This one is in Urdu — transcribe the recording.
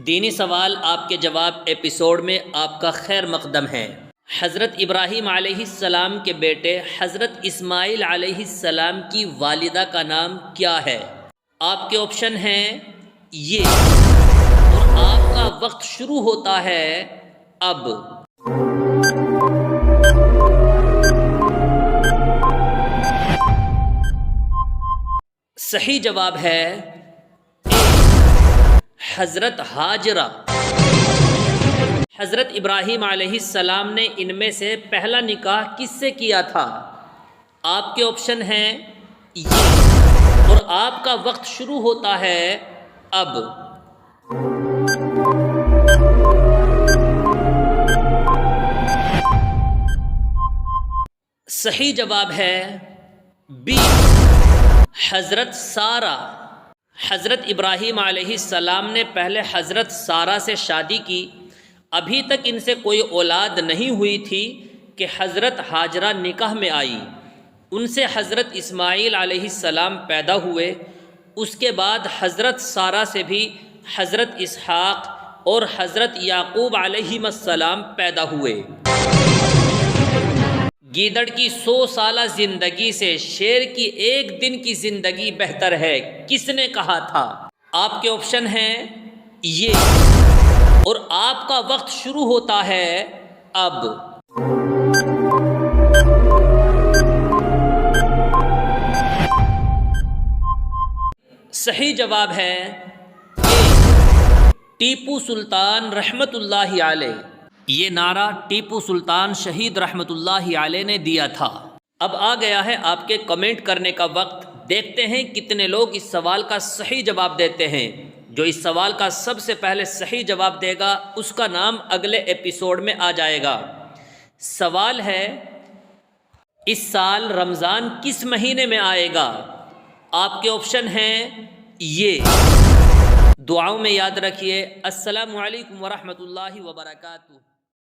دینی سوال آپ کے جواب ایپیسوڈ میں آپ کا خیر مقدم ہے۔ حضرت ابراہیم علیہ السلام کے بیٹے حضرت اسماعیل علیہ السلام کی والدہ کا نام کیا ہے؟ آپ کے آپشن ہیں یہ، اور آپ کا وقت شروع ہوتا ہے اب۔ صحیح جواب ہے حضرت ہاجرہ۔ حضرت ابراہیم علیہ السلام نے ان میں سے پہلا نکاح کس سے کیا تھا؟ آپ کے آپشن ہیں یہ، اور آپ کا وقت شروع ہوتا ہے اب۔ صحیح جواب ہے بی، حضرت سارہ۔ حضرت ابراہیم علیہ السلام نے پہلے حضرت سارہ سے شادی کی، ابھی تک ان سے کوئی اولاد نہیں ہوئی تھی کہ حضرت ہاجرہ نکاح میں آئی، ان سے حضرت اسماعیل علیہ السلام پیدا ہوئے۔ اس کے بعد حضرت سارہ سے بھی حضرت اسحاق اور حضرت یعقوب علیہ السلام پیدا ہوئے۔ گیدڑ کی 100 سالہ زندگی سے شیر کی ایک دن کی زندگی بہتر ہے، کس نے کہا تھا؟ آپ کے آپشن ہیں یہ، اور آپ کا وقت شروع ہوتا ہے اب۔ صحیح جواب ہے ٹیپو سلطان رحمت اللہ علیہ۔ یہ نعرہ ٹیپو سلطان شہید رحمت اللہ علیہ نے دیا تھا۔ اب آ گیا ہے آپ کے کمنٹ کرنے کا وقت۔ دیکھتے ہیں کتنے لوگ اس سوال کا صحیح جواب دیتے ہیں۔ جو اس سوال کا سب سے پہلے صحیح جواب دے گا اس کا نام اگلے ایپیسوڈ میں آ جائے گا۔ سوال ہے، اس سال رمضان کس مہینے میں آئے گا؟ آپ کے آپشن ہیں یہ۔ دعاؤں میں یاد رکھیے۔ السلام علیکم ورحمۃ اللہ وبرکاتہ۔